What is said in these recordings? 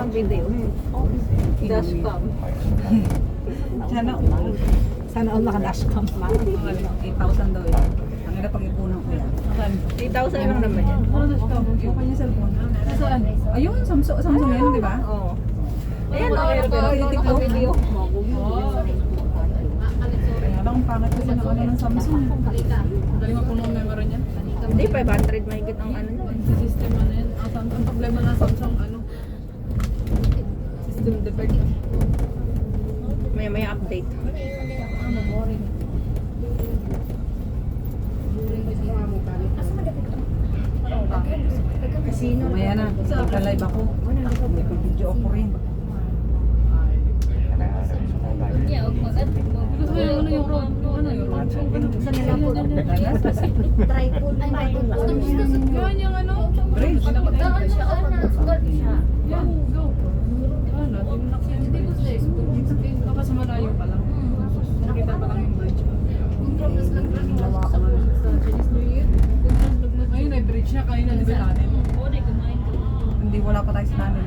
Ang video. Dashcam. Sana Sana all naka-dashcam. 8,000 daw eh. Ang ina pag-ipunan ko yan. 3,000 lang naman yan. Yung kanya cellphone. Saan? Ayun, Samsung yan, di ba? Oo. Ayan, naka-video. Kaya lang, pangit kasi ng ano ng Samsung. Dali mo puno ang memory niya. Hindi, 500 mahigit ang ano niya. Sa system ano yan. Ang problema ng Samsung, ano? System defect. Maya-maya update. Boring. Casino. Mamaya na, magka-live ako. May video ako rin. Gusto mo yung ano yung road? Ano yung road? Sa nila po. Tripod. Yan yung ano? Bridge. Yan, go. Ano, tinak yan. Baka sa malayo pa lang. Nakita pa lang yung bridge. Ayun ay bridge na kanina di ba natin? Hindi, wala pa tayo sa namin.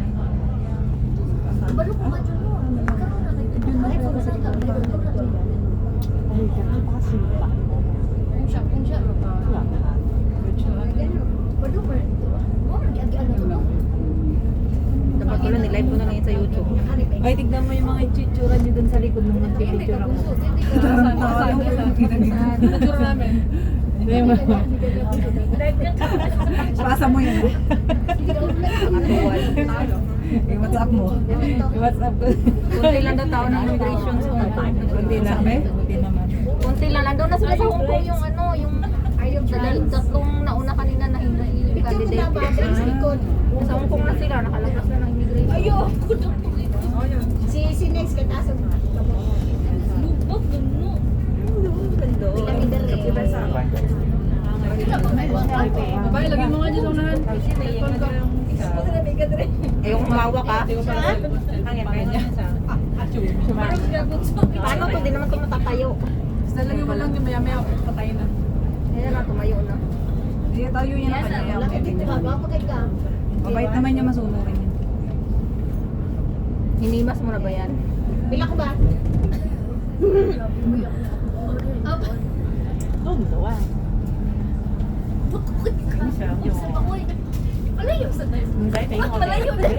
Dapat pala nilive ko na ngayon sa YouTube. Ay, tignan mo yung mga itsura nyo dun sa likod ng mga picture ako. Picture namin. Pasa mo yun. WhatsApp mo. WhatsApp ko. Kunti lang daw tao ng immigration sa Hong Kong. Hindi na. Buti naman. Kunti lang. Nandun na sila sa Hong Kong yung ano, yung tatlong nauna kanina na hindi yung candidate. Sa Hong Kong na sila, nakalabas na ng immigration. Ayo. Si next katasan mo. Bubog no. Babae, lagyan mo nga dyan sa unahan. Ayoko kumawa ka. Paano to? Di naman ito matatayo. Basta lagyan mo lang yung maya-maya, patay na. Ayan na, tumayo na. Hindi, tayo niya na kanya. Mabait naman niya, masunurin niya. Hinimas mo na ba yan? Pila ko ba? Oh, dalawa. Malayo sa tayo. Malayo din.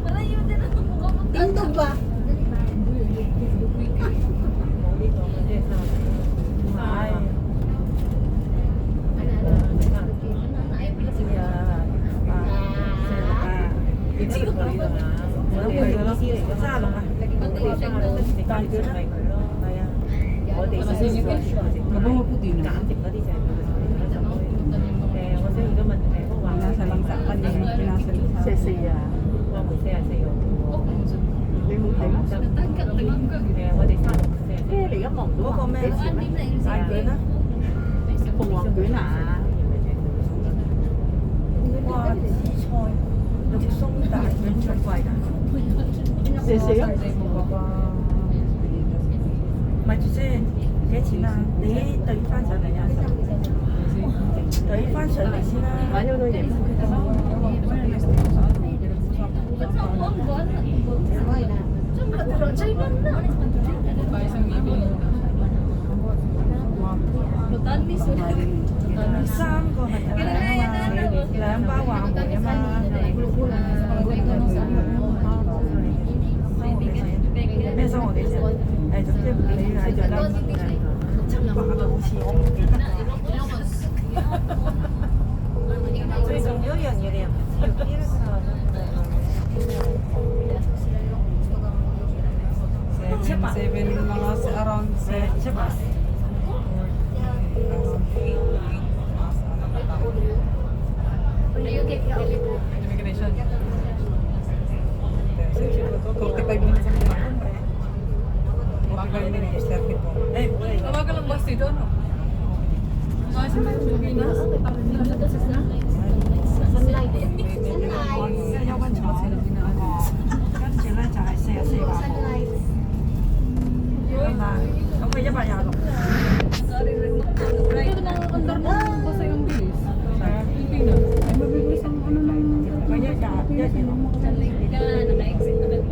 Malayo din ang mukha mo. Tindog ba? Mabango puti na. Nasa lang sa kanya yung pinasalita. Sesiya. Kaya mong doon. Puwang ko na. Sesiya. 咪住先，幾錢啊？你對翻上嚟啊！對翻上嚟先啦。買咗好多嘢。三個係兩包話梅啊嘛。咩生活幾錢？誒，總之你喺度啦。700好似我唔記得。最重要一樣嘢你又唔知呢個。7 mga around 7. Immigration. 45 minutes ang mga kumbre. 45 minutes, 34. Tawagan lang bus dito, no? Mga sa Pilipinas. Sunlight. Yayawan siya sila pinaano. 跟住咧就係44話， Sunlight. 咁佢126。 Ito na ang andar mo. Basta yung bilis. Pilipinas. Ay, mabibilis ang ano. Naka-exit na lang.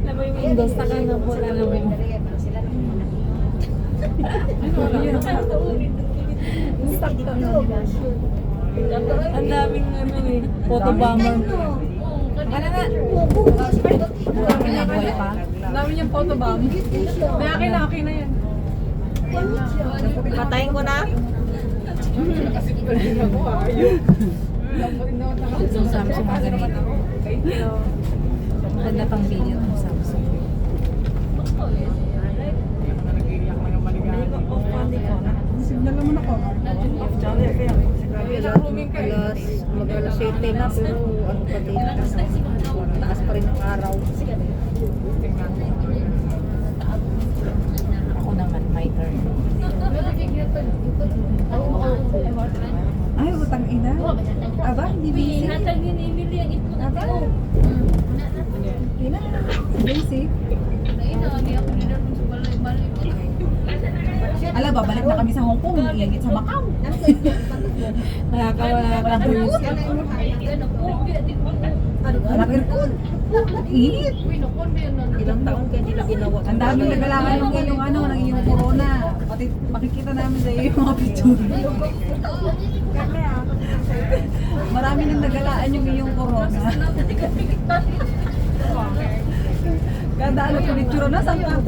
Alam mo yung Windows, taka na po na naman. Ang daming ano eh, photo bomber. Ano na? Buhay pa? Dami niyang photo bomb. May akin na yan. Patayin ko na. Yung Samsung ang ganito. Maganda pang video ng Samsung. Signal naman ako. Mag-alas 7 na pero ano pa din. Taas pa rin ang araw. Ako naman, my turn. Ay, utang ina. Aba, hindi busy. Hatag yun, Emily, ang itlog. Aba. Ina. Busy. Ala, babalik na kami sa Hong Kong. Iingit sa Macau. Nakakawala ka cruise. Nag-aircon. Init. Ilang taon kaya nila ginawa. Ang daming nagalangan yung iyong ano, ng iyong corona. Pati makikita namin sa iyo yung mga picture. Marami nang nagalaan yung iyong corona. Kada ano yung picture na, saan ka?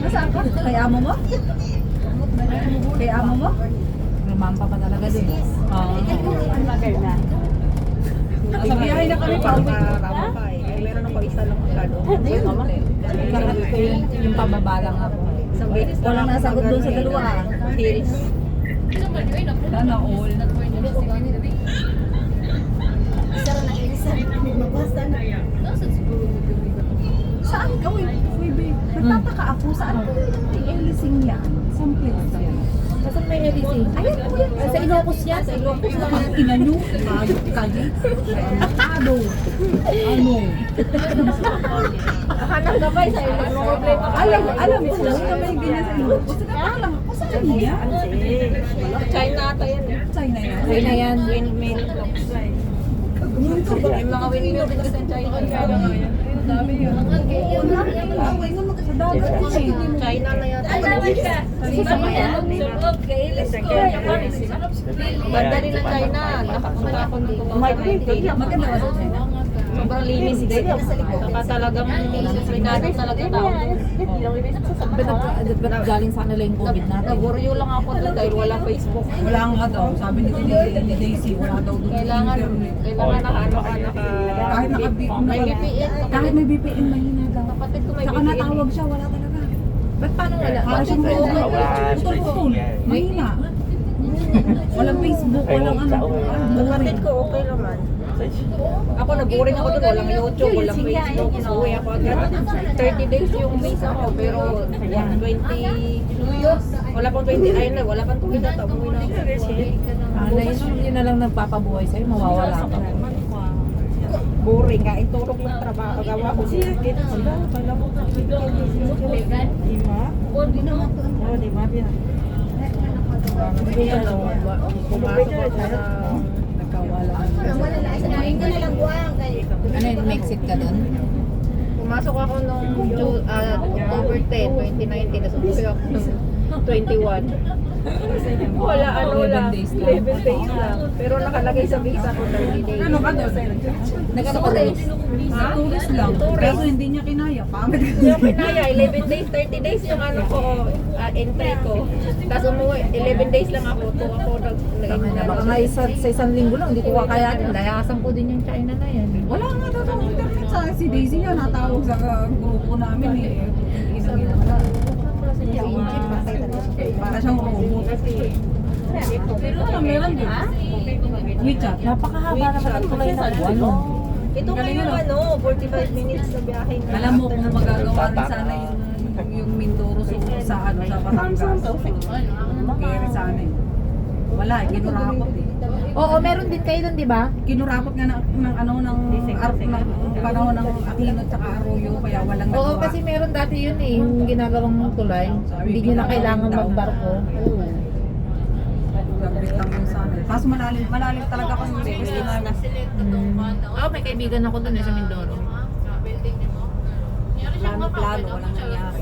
Nasaan ka? Kay amo mo? Kay amo mo? Lumampa pa talaga din. Oo. Sa biyahe na kami pa uwi. Rama pa eh. Ay, meron ako isa lang magkano. Kahit ko yung pababa lang ako. Walang nasagot doon sa dalawa. Hills. Sana all. Saan ka? Wait, babe. Nagtataka ako saan ko. Elising yan. Saan place yan? Saan may LDC? Ayan po yan. Sa Ilocos yan? Sa Ilocos na. Ang ina nyo. Ayok kayo. Ano? Ano? Hanap gabay sa iyo. Alam ko na may ganyan sa Ilocos. Nagpakalang ako saan yan? China ata yan eh. China yan. China yan. Windmill. May mga windmill din kasi China. Sa dagat kasi. China na yan. Ganda din ang China. Nakapunta ako dito. Maganda ba sa China? Sobrang linis dito. Saka talagang pinado talaga tao. Ba't galing sa kanila yung COVID natin? Naguryo lang ako doon dahil walang Facebook. Wala nga daw. Sabi ni Daisy, wala daw doon Kailangan naka Kahit may VPN. Kahit may VPN, mahina daw. Kapatid ko may Saka VPN. natawag siya, wala talaga. Ba't paano wala? Para siyang putol-putol. Mahina. Walang Facebook, walang ano. Kapatid ko okay naman. Ako nag-boring ako doon, walang YouTube, walang Facebook. Uwi ako agad. 30 days yung visa ko, pero 20, wala pang 20, ayun na, wala pang 20 na taon. Uwi na ako. Yun na lang nagpapabuhay sa'yo, mawawala ka. Boring nga, iturok ng trabaho. Gawa ko siya, kita sila. Kala mo pumasok ako sa Ano yun, Mexic ka doon? pumasok ako nung October 10, 2019. Nasubuhay ako nung 21. Wala, ano 11 lang, days lang. 11 days lang. Pero nakalagay sa visa ko 30 days. Ano ka daw? Nagkano ka doon? Tourist lang. Kaso hindi niya kinaya. Pangit. Hindi ako kinaya, 11 days, 30 days yung ano ko, entry ko. Tapos umuwi, 11 days lang ako, ako Baka nga sa isang linggo lang, hindi ko kakayanin. Layasan ko din yung China na yan. Wala nga daw ng internet sa si Daisy nga natawag sa grupo namin eh. Wala. Para siyang robot. Pero meron din. WeChat. Napakahaba naman ang tulay na ano. Ito kayo ano, 45 minutes na biyahe na. Alam mo kung magagawa rin sana yung Mindoro sa ano sa Batangas. Kaya sana eh. Wala, kinurakot eh. Oo, meron din kayo doon, di ba? Kinurakot nga ng panahon ng Aquino at saka Arroyo, kaya walang Oo, nagawa. kasi meron dati yun eh, yung ginagawang tulay. Hindi nyo na kailangan magbarko. Gabit lang yung sa amin. Kaso malalim talaga kasi yung request namin. Oo, may kaibigan ako doon eh sa Mindoro. Plano, walang nangyari.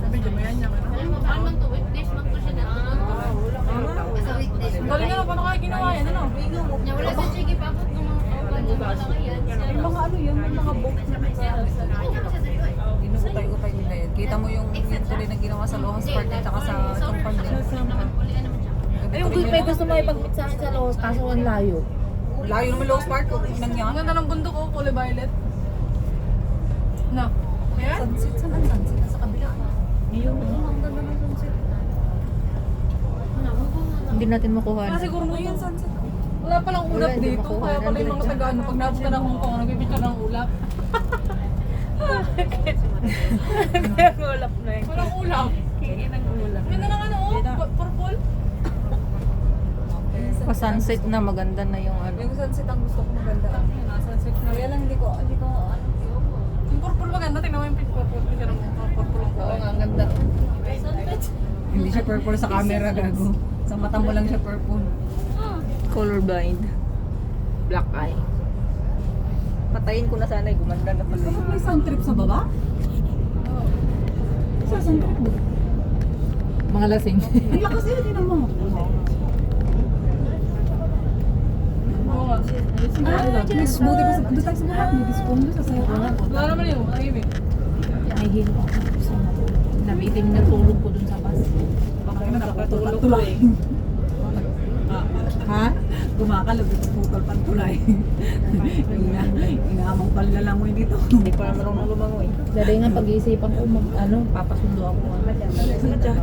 Sabi, dumayan niya. Galing nga, paano kaya ginawa yan? Ano? Wala sa sige pa ako ng mga Yung mga ano yun, yung mga book. Inutay-utay nila yan. Kita mo yung tuloy na ginawa sa Lohas Park at saka sa Chongpang din. Ay, yung may gusto mo ipag-meet sa akin sa Los, kaso ang layo. Layo naman Lohas Park, inang yan. Ang ganda ng bundok ko, kulay violet. No. Ayan? Sunset, saan ang sunset? Sa kabila. Ang ganda ng sunset. Hindi natin makuha. Kasi siguro mo yun. Sunset. Wala palang ulap Wala, hindi dito. makuha. Kaya pala yung mga taga-ano, pag napunta ng Hong Kong, nagpipicture ng ulap. Ulap na yun. Walang ulap. Ganda ng ano, oh, purple. Pa-sunset na, maganda na yung ano. Yung sunset ang gusto ko maganda. Sunset na. Kaya lang hindi ko Yung purple maganda, tingnan mo yung picture ng purple ang Oo kulay. nga, ang ganda. Hindi siya purple sa camera, gago. Sa mata mo lang siya purple. Colorblind. Black eye. Patayin ko na sana eh, gumanda na pala. Kapag may sound trip sa baba? Sa sound trip mo? Mga lasing. Ang lakas yun, tinan mo. Oo nga. Miss, buti pa sa doon tayo sa baba. May discount doon sa sayo. Wala naman yun, tahimik. Ay, hilo ako. Nabitin na tulog ko dun sa bus. Baka na nakatulog. Ha? Kumakalog ito putol pantulay. Inaamang panlalangoy dito. Hindi pa naman ako lumangoy. Dali nga pag-iisipan ko, papasundo ako.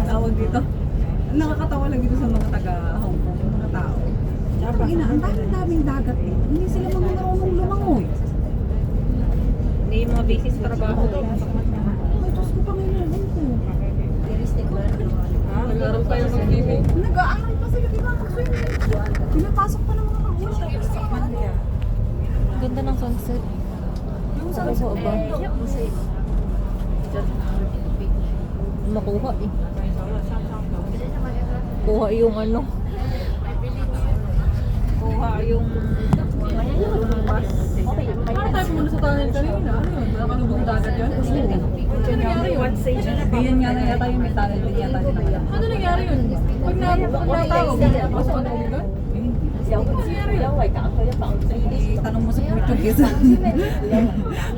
Tawag dito. Nakakatawa lang dito sa mga taga-Hong Kong, mga tao. Ang ina, ang daming dagat dito. Hindi sila mga marunong lumangoy. Hindi yung mga basis trabaho. Ay, Diyos ko, Panginoon ko. Nag-aaral pa yung mag-TV. Nag-aaral pa sila, di ba? Mag-swimming. Pinapasok pa ng mga kausap. Ganda ng sunset. Yung sa ba? Makuha eh. Kuha yung ano. Kuha yung Ano tayo muna sa tunnel kanina? Ano yun? Nakakalubog dagat yun? Ano nangyari yun? Diyan nga na yata yung metal, hindi yata dinaya. Ano nangyari yun? Pag natawag, napasok ang tubig doon? Tanong mo sa Portuguese.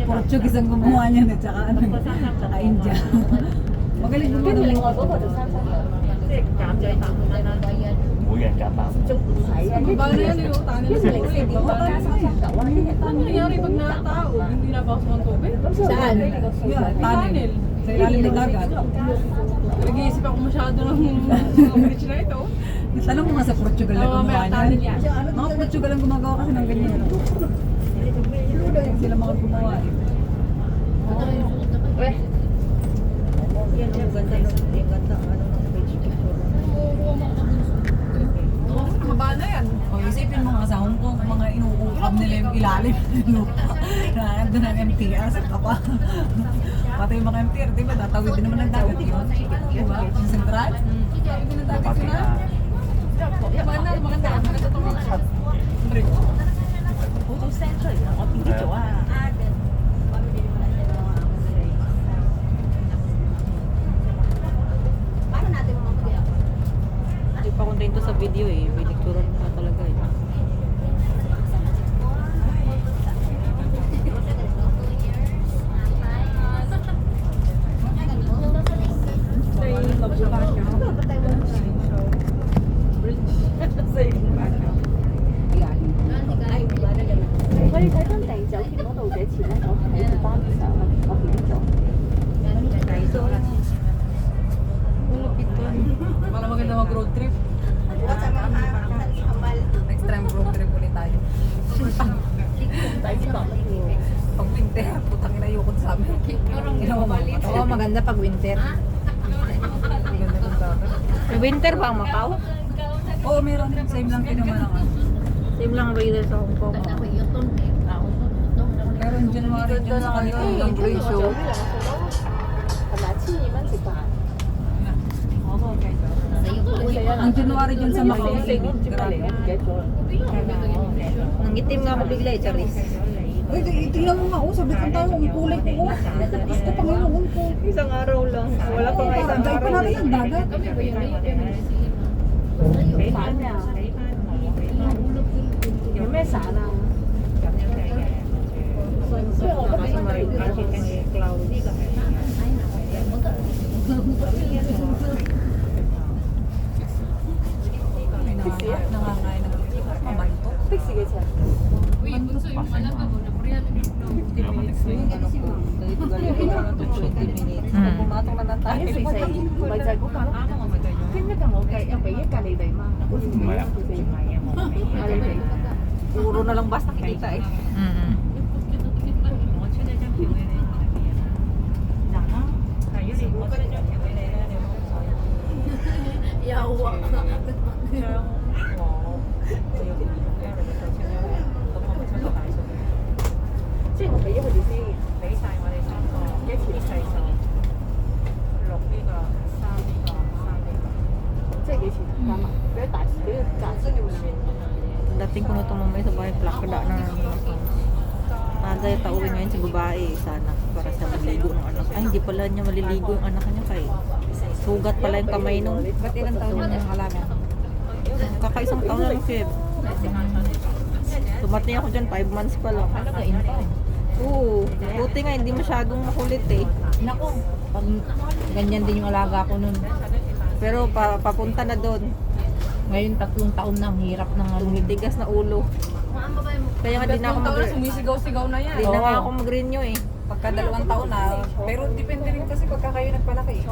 Portuguese ang gumawa niya na tsaka ano, tsaka India. Magaling gumawa. Baba na yan yung tunnel sa ulit. Ano nangyari pag natao? Hindi napasok ang tubig? saan? Yeah, tunnel. Sa ilalim ng dagat. Nag-iisip ako masyado ng bridge na ito. Tanong mo nga sa Portugal na Oo, may gumawa tunnel niyan. yan. Mga Portugal ang gumagawa kasi ng ganyan. Sila mga gumawa eh. Maba na yan. O isipin mo nga sa Hong Kong, mga inuukab nila yung ilalim ng lupa. Nandun ang MTR sa kapa. Pati yung mga MTR, di ba? Tatawid din naman ng dagat yun. Di ba? Yung sentral. Tatawid din ng dagat yun ha. Maganda, maganda. Maganda itong mga shot. Hindi pa kontento sa video eh. Pinicturan pa talaga eh. Para maganda mag-road trip. Next time road trip ulit tayo. Pag winter, putang ina yukot sa amin. Ginawa mo. Oo, maganda pag winter. Ang ganda ng dagat. May winter ba ang Macau? Oo, meron. Same lang din naman ang ano. Same lang ang weather sa Hong Kong. Pero in January dyan sa kanila yung ratio. Ang January dyan sa Macau, grabe. Nangitim nga ako bigla eh, Charis. Uy, tingnan mo nga, oh, sabi ko tayo, ang kulay ko, oh. Gusto pa ngayon ko. Isang araw lang. Wala pa nga isang Dahil pa araw. natin ang dagat. May nangangain ng mamanto. Uy, bunso yung malaba mo. Napriyan. 50 minutes na yung ano ko. Dito galing ko na to 20 minutes. Mm. Pumatong na lang tayo. Puro na lang basta nakikita eh. Mm-mm. Yawa. Dating ko na itong mamaya sa bahay, plakada na Agay tauwi ngayon si babae sana para sa maliligo ng anak. Ay, hindi pala niya maliligo yung anak niya kay sugat pala yung kamay nung. Ba't ilang taon na yung alamin? Kakaisang taon na lang siya. Tumatay ako dyan, 5 months pa lang. Alagain pa. Oo, buti nga hindi masyadong makulit eh. Nako, pag ganyan din yung alaga ko nun. Pero papunta na doon. Ngayon 3 taon na, ang hirap ng ano. Tumitigas na ulo. Kaya nga di na ako Sumisigaw-sigaw na yan. di na nga ako mag-renew eh. Pagka 2 taon na, pero depende rin kasi pagka kayo nagpalaki.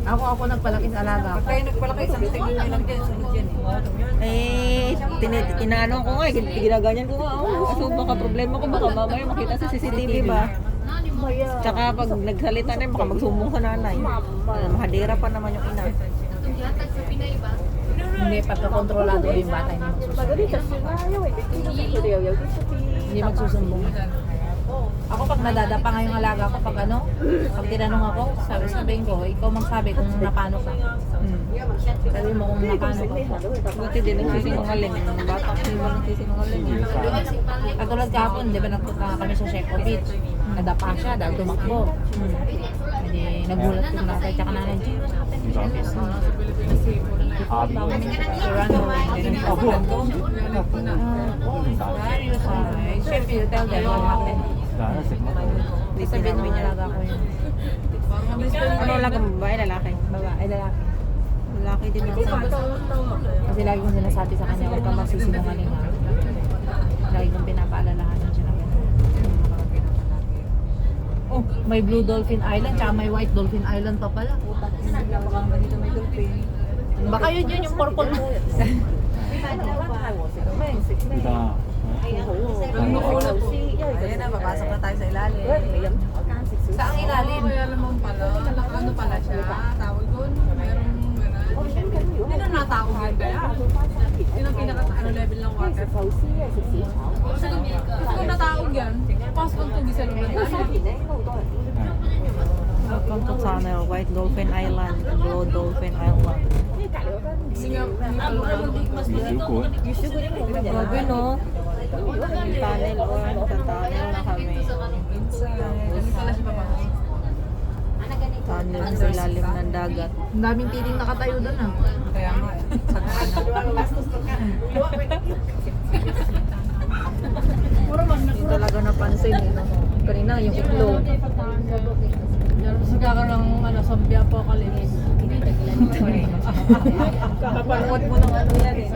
Ako nagpalaki sa alaga. Pag kayo nagpalaki, isang tingin nyo lang dyan, sunod yan eh. Inaano ko nga, ginaganyan ko nga. Oh, so baka problema ko, baka mamaya makita sa CCTV ba? Tsaka pag nagsalita na yun, baka magsumbong sa nanay. Mahadera pa naman yung ina. Hindi, pagkakontrolado yung bata, hindi magsusumbong. Ako pag nadadapa nga yung alaga ko, pag ano, pag tinanong ako, sabihin ko, ikaw magsabi kung napano ka. Sabi mo kung napano ka. Buti din nagsisinungaling. Yung bata ko yung nagsisinungaling. Katulad kahapon, di ba nagpunta kami sa Sheco Beach. Nadapa siya dahil tumakbo. Hindi, nagulat yung natay tsaka nanay. Chef, you tell them what happened. Hindi sabihin mo niya. Alaga ko yun. Ano lang ang babae, lalaki? Babae, lalaki. Lalaki din ako. Kasi lagi kong sinasabi sa kanya, huwag kang magsisinungaling ha. Lagi kong pinapaalalahanan siya ng ganun. Oh, may Blue Dolphin Island, tsaka may White Dolphin Island pa pala. Dito may dolphin. Baka yun yung purple mo. Ayan na, papasok na tayo sa ilalim. Saan ilalim? Kaya naman pala. Ano pala siya? Tawag doon. Merong hindi na nataog yun kaya. Yun ang pinaka level ng water. Kasi kung nataog yan, pasok ang tubig sa loob ng tanay. Welcome to Tunnel, White Dolphin Island, Blue Dolphin Island. Kasi nga, mas Grabe no? Tunnel o tunnel na kami. pala siya pa. Tunnel sa ilalim ng dagat. Ang daming tiling nakatayo doon ah. Kaya nga, yung talaga napansin eh. Kanina yung itlog. Kasi kakaroon ng zombie apocalypse. Kakapanood mo ng ano yan eh.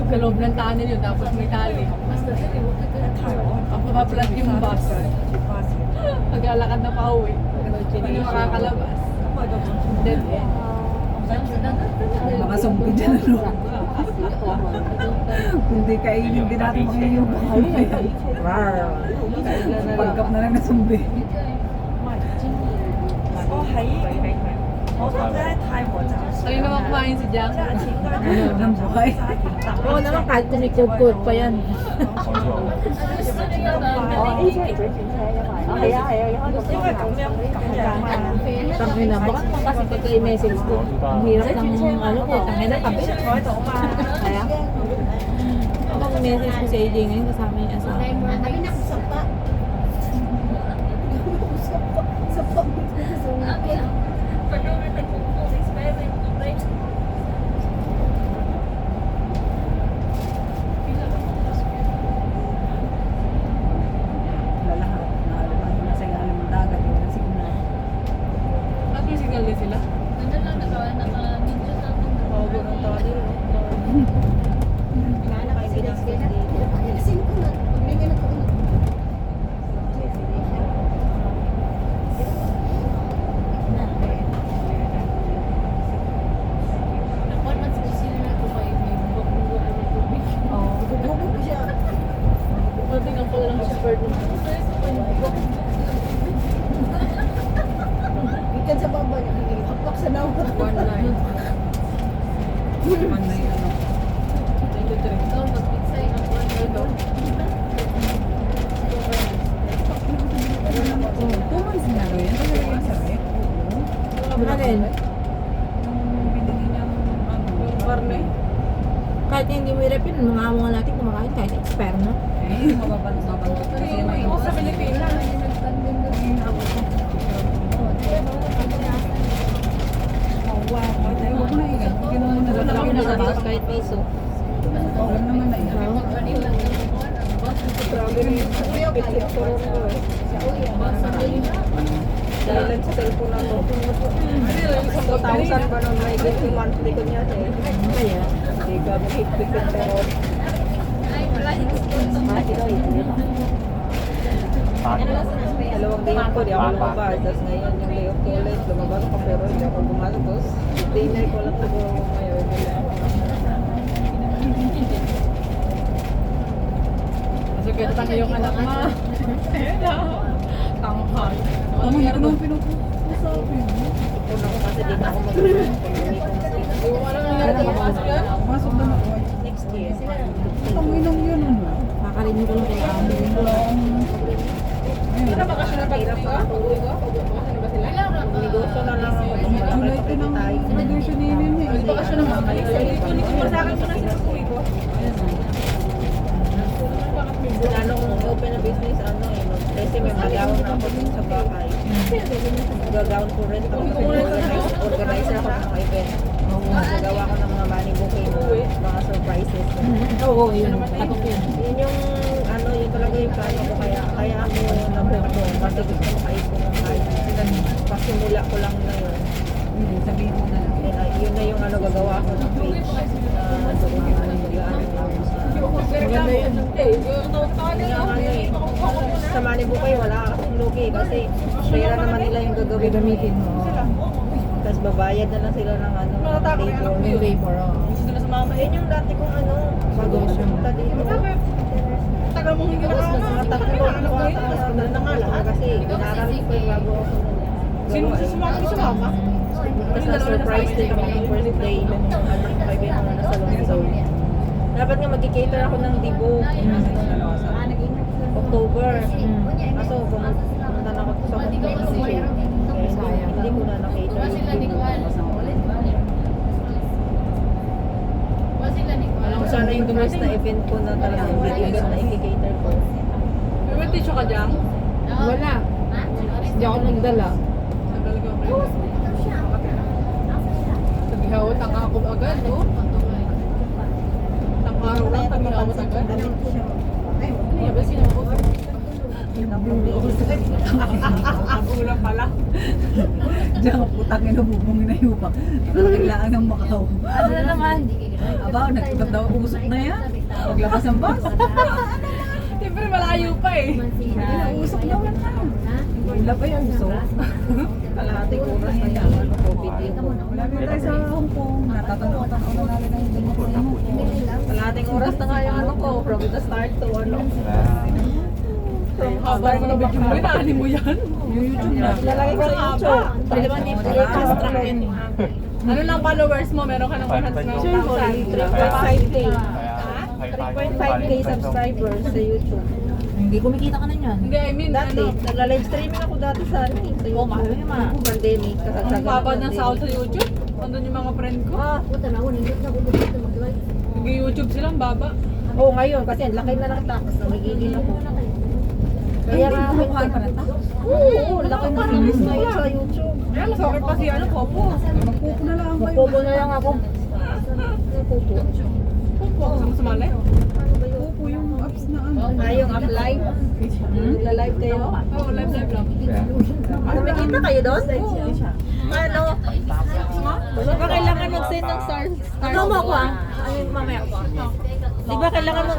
Sa loob ng tunnel yun, tapos may tali. Ang papaplug yung bus. Paglalakad na pauwi. Hindi makakalabas. Dead end. Mga zombie dyan ano. Hindi kainin din natin mga yung pagkap na lang na zombie. 我覺得泰國就 Kanina naman kumain si Jack. 價錢應該 ng buhay. Oo naman, kahit kumikod pa yan. 應該咁樣啊。 Tangina, baka naman kasi pagka i-message ko, ang hirap ng ano ko, tangina kami. 坐喺度嘛。 Kaya, kapag message ko si AJ ngayon, kasama yung asawa. Lalahat. Nasa ilalim ng dagat. Yung nasa signal. At may signal din sila. Bago ng tali, no? Pwede lang pala lang siya bird naman. Ikan sa baba niya, hapak sa nawa. One line. Man na yung ano. Thank you, Trey. Ito, mag-pigsay ng Ito. 2 months na rin. Ito na yung sabi. Oo. Ano yun? Yung binili niyang ano. Yung karne. Kahit hindi mo i-refill, mga amo nga natin kumakain kahit expire na. Eh, mababantot kasi yun ay Ako sa Pilipinas. Ay, huwag mo na igan. Bigyan mo muna Wala lang. kami nakabas kahit piso. Huwag naman na igan. Dahil sa cellphone na to. Hindi lang isang 2,000 pa nun may get yung monthly ko niya eh. Kaya? Hindi ka mag-hit-hit pero... Mati daw yun. Dalawang day ko, di ako lumabas. Tapos ngayon yung day of college, lumabas ako pero hindi ako gumalabos. Dinner ko lang siguro ngayon. Masakit pa yung anak mo. Tanghal. Ano yun ang pinupusabi? Una ko kasi din ako mag-uwi Hindi mo alam nangyari sa mga yan. Pasok na ako. next year. Tanginang yun ano. Makakalimutan ko lang kay Amo. Wala akong... Ano bakasyon na pag-uwi ko? Pag-uwi ko? Bakasyon na ba sila? Negosyo na lang ako. July 10 ang graduation ni Inin eh. Bakasyon na mga kayo. Sa akin ko na sa pag-uwi ko. Lalo kung open na business, ano eh. Kasi may magawang na ako dun sa bahay. Gagawin ko rin ako. Organizer ako ng mga event. Gagawa ko ng mga money booking, mga surprises. Oo, yun. Tapos yun. Yun yung, ano, yun talaga yung plano ko. Kaya ako nabuo ko. Kasi gusto ko makaipon ng kahit. Pasimula ko lang na yun. Sabihin mo na lang. Yun na yung ano, gagawa ko ng page. Doon yung mag-ano lang. Maganda yun. Sa money booking, wala akong lugi. Kasi pera naman nila yung gagamitin mo. Tapos babayad na lang sila ng ano, labor. Yung labor, Gusto na sa mama. Ayun yung dati kong ano, bago ko pumunta dito. Tagal mong hindi Mga nakakasama. tatlo, na nga lang kasi inaral ko yung bago ako. Sino sa sumama ko sa mama? Tapos na-surprise din ako ng first day ng anak kaibigan ko na nasa Luzon. Dapat nga mag-cater ako ng dibo. October. Kaso pumunta na ako sa October. Hindi ko na na-cater yung dibo. Alam ko sana yung dumas na event ko na talagang big-event na i-cater ko. May may tissue ka dyan? Wala. Hindi ako nagdala. Nagalaga ko yun. Naghihawat ang ako agad, no? Tang-araw lang, naghihawat agad. Ay, ba sino ko? Ako lang pala. Diyan ang putang ina bubungin na yung pa. Kailangan ng Macau. Ano na naman? Aba, nagtugat daw usok na yan. Paglabas ng bus. Siyempre malayo pa eh. Usok daw na. Wala pa yung usok. Kalahating oras na yan. Ano ko, video. Wala pa tayo sa Hong Kong. Natatanaw-tanaw na namin ang dito sa Hong Kong. Kalahating oras na nga yung ano ko, from the start to ano. Haba mo na video mo, inaani mo yan. YouTube na. Ilalagay ko sa YouTube. Pwede ba hindi extract yun eh. Ano lang followers mo? Meron ka ng 3.5K. 3.5K subscribers sa YouTube. Hindi kumikita ka na yan. Hindi, I mean, Dati, ano? nagla-live streaming ako dati sa ano eh. Sa YouTube. Pandemic. Ang Kasagsagan baba ng ng sahod sa YouTube. Andun yung mga friend ko. Nag-YouTube silang baba. Oo, ngayon. Kasi ang laki na ng tax. Nagigigil ako. Kaya nga ako. Oo, laki na ng tax ngayon sa YouTube. Kaya mas okay pa si ano, Popo. Magpupo na lang kayo. Magpobo na lang ako. Magpobo. Popo ako sa sumali. Pupo yung apps na ano. Yung up live. Nagla-live kayo. Oo, live lang. Kumikita kayo doon? Ano? Di ba kailangan mag-send ng stars? Ano mo ako ah? Ano yung mamaya ko? Di ba kailangan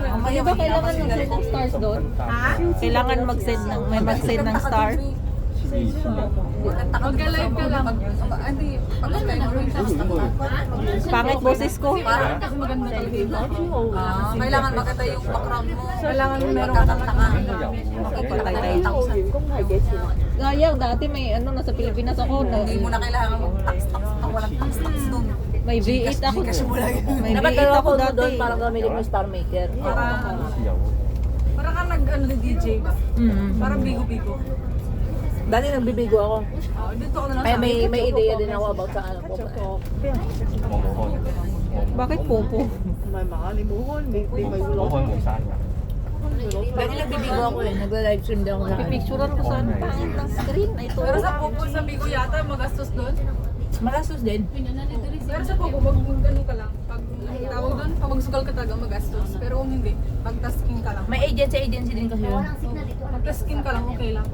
mag-send ng stars doon? Ha? Kailangan mag-send ng, may mag-send ng star? Magka-live ka lang. Hindi, pag-live mo. Pangit boses ko. Kasi maganda talaga yung Kailangan makita yung background mo. Kailangan meron ka ng Sayang, dati may ano, nasa Pilipinas ako. Hindi mo na kailangan mag-tax-tax pa. Walang tax-tax doon. May V8 ako. Kasi mo lang yun. May V8 ako dati. Parang gamitin mo Star Maker. Parang ka nag-ano ni DJ ba? Parang bigo-bigo. Dati nagbibigo ako. Dito ako na lang Kaya sa may ideya din ako about sa ano ko. Bakit Popo? May makalimuhon, may ulong. Dati nagbibigo ako eh. Nagla-live stream din ako sa ano. Pipicturean ko saan pangit ng screen. Ito. Pero sa Popo, sa Bigo yata, magastos doon. Magastos din. Pero sa Popo, pag ano ka lang, pag tawag doon, pag magsugal ka talaga, magastos. Pero kung hindi, pag tasking ka lang. May agency din kasi yun. Pag tasking ka lang, okay lang.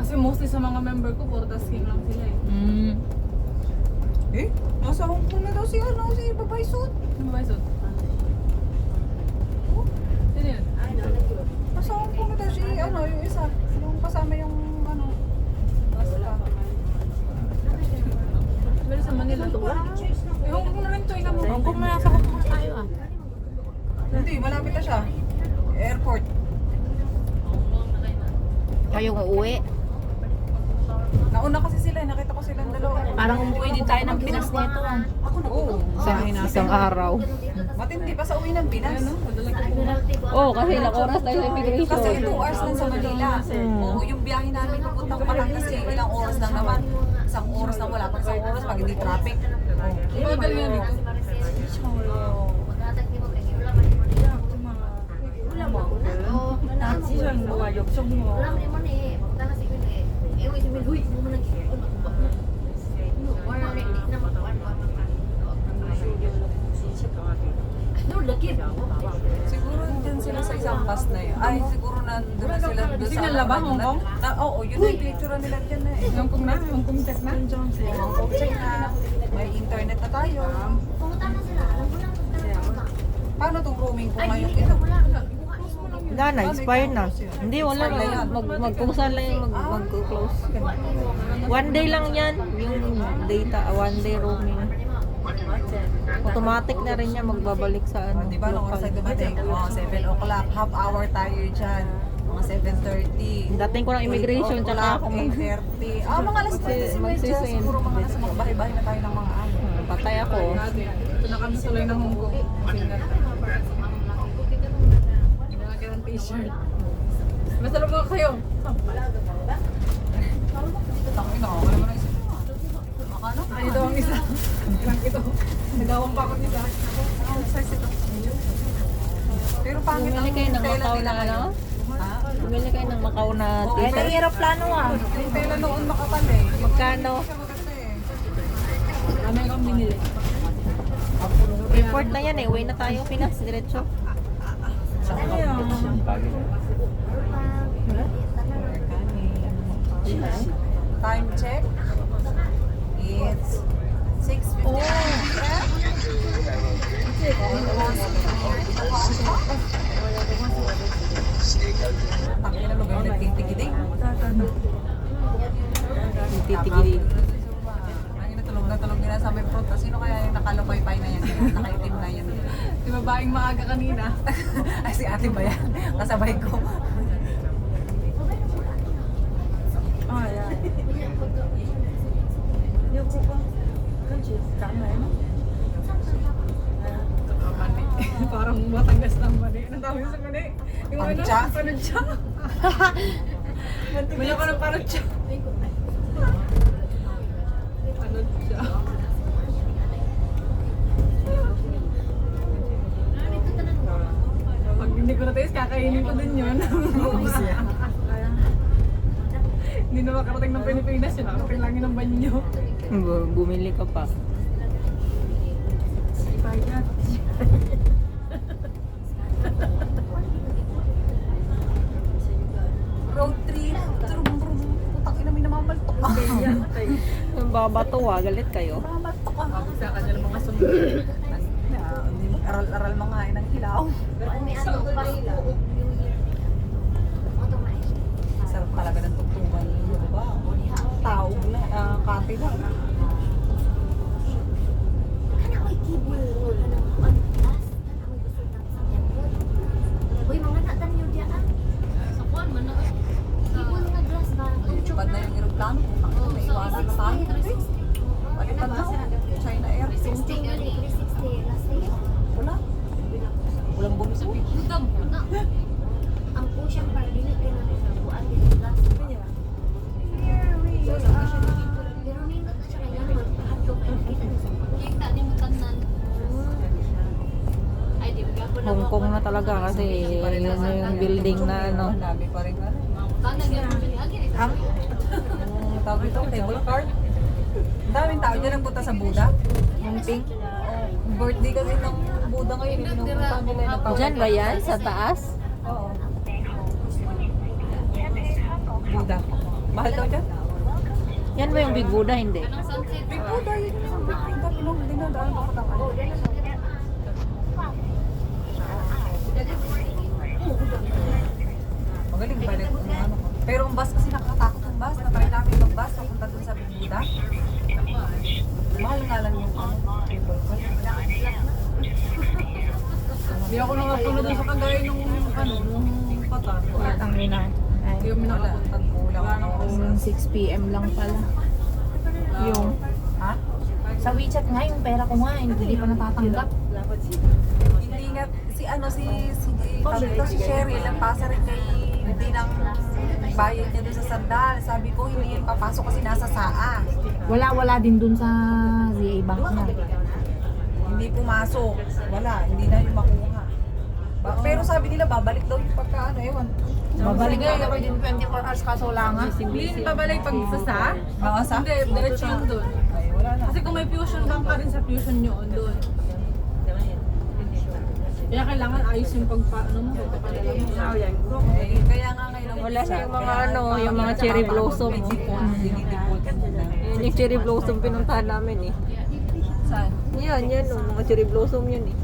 Kasi mostly sa mga member ko, puro tasking lang sila eh. Eh, nasa Hong Kong na daw si Babay Suit. Ano ba yung Sino yun? Nasa Hong Kong na daw si yung isa. Yung kasama yung basta. Pero sa Manila. Eh, Hong Kong na rin to, ikaw mo. Hong Kong na nasa Hong Kong tayo ah. Hindi, malapit na siya. Airport. Kayong uuwi. Nauna kasi sila, nakita ko silang dalawa. Parang umuwi din tayo ng Pinas nito ah. Oo. Isang araw. Matindi pa sa uwi ng Pinas. Oo, kasi ilang oras tayo sa immigration. Kasi 2 hours lang sa Manila. Oo, yung biyahe namin papuntang Batangas kasi ilang oras lang naman. Isang oras lang, wala pang isang oras pag hindi traffic. Magal nga dito. Siya mga yoksong mo. Siguro dyan sila sa isang bus na yun. Ay, siguro nandun na sila doon sa... Signal na ba, Hong Kong? Oo, yun na yung picture nila dyan na eh. Hong Kong na? Hong Kong check na? Hong Kong check na. May internet na tayo. Paano itong roaming po ngayon? Ito. Wala na, expired na. Hindi, wala na. Kung saan lang yung mag-close. One day lang yan, yung data, one day roaming. Automatic na rin yan magbabalik sa ano. Di ba nung oras tayo dumating? 7 o'clock. Half hour tayo dyan. Mga 7:30. Dating ko ng immigration, tsaka ako 8:30. Mga alas 30 magsisend. siguro mga nasa mga bahay-bahay na tayo ng mga ano. patay ako. Ito na kami sa tulay ng Hong Kong. Ginagay ng t-shirt. Masarap ba kayo? Tangin ako. Wala mo na isip mo. Makano? Ay, ito ang isa. Ilang ito. Nagawang pa ako isa. Ang size ito. Pero pangit ang Bumili kayo ng tela Macau nila na ano? ngayon. Ha? Bumili kayo ng Macau na Ay, t-shirt. may aeroplano ah. Yung tela noon makapal eh. Magkano? Siya maganda eh. Ano yung binili? Report na yan eh. Uwi na tayo Pinas, diretso. Time check. It's 6:59 p.m. Takay na lugar nagtitigiding. Titigilin. Ang natulog na tulog nila sa may front. Sino kaya yung nakalupay-pay na yan? Nakaitim na yan. Di ba ba nagsaing maaga kanina. Ay, si ate ba yan? Kasabay ko. Ah, ja. Nhiều cô con con chỉ cảm thấy nó Mani. Parang Batangas ng mani. Anong tawag sa mani? Yung ano? Pancha? Pancha. Wala ko ng pancha. Pancha. Pag hindi ko na-taste, kakainin ko din yun. Hindi na makarating ng Pilipinas yun. Nakarating lang yun ng banyo. Bumili ka pa. bayad. Road trip. Putang ina, may namamaltok. Ang babato galit kayo. Namamaltok ka. Sa kanya ng mga sumunod. Hindi mag-aral-aral mga ng hilaw. May ano pa sila. Sarap talaga ng tugtungan. Diba? Tao na, kati na. Uy, mga natan nyo diyan. Sa kuwan man na. Kibul nga glass ba? Pad na yung aeroplano. May iwanan na tayo. Palitan na. China Air. 60 nga ni. 60 last day. Wala. Walang bumi sa beach. Budam po na. Ang pusyang pardilit ka na sa buwan din glass. Pero nindot na siya kaya magpahatog ay nakita niyo sa Kita ni mo tanan. Ay di ba ko na. Hong Kong na talaga kasi yun yung building na ano. Dami pa rin ano. Tanag yan mo din agi. Ang tawag ito, table card. Ang daming tao dyan nagpunta sa Buddha. Yung pink. Birthday kasi ng Buddha ngayon. Pinupunta nila yung tawag. Diyan ba yan? Sa taas? Oo. Buddha. Mahal daw dyan? Yan ba yung Big Buddha? Hindi. Anong sunset? Big Buddha, yun yung birthday. Dami nung dinadaan ako tangan. Magaling balik ang ano ko. Pero ang bus kasi nakakatakot ang bus. Natry namin mag-bus papunta dun sa Big Buddha. Mahal nga lang yung cable card. Hindi ako nakapuno doon sa kagaya nung ano, nung patan. Ang ina. Hindi kami Wala. nakapunta. Tagpulang. Wala nang oras. 6 p.m. lang pala. Yung Ha? Sa WeChat nga, yung pera ko nga, hindi pa natatanggap. Hindi nga, si Sherry, lang pasa rin kay hindi nang bayad niya doon sa sandal. Sabi ko, hindi yan papasok kasi nasa saa. Wala din dun sa ZA Bank na. Hindi pumasok. Wala, hindi na yung makuha. Pero sabi nila, babalik daw yung pagka ano, ewan. Babalik na within 24 hours kaso lang ha. Hindi babalik pag sa sa? Oo, sa? Hindi, diretso yun doon. Ay, wala na. Kasi kung may fusion bank ka rin sa fusion nyo doon. Kaya kailangan ayos yung pagpaano mo, pagpapadala mo. Eh, kaya nga ngayon. Wala na yung mga ano, yung mga cherry blossom. Dinidipult muna. Yun yung cherry blossom pinuntahan namin eh. Saan? Yan, yan, mga cherry blossom yun eh.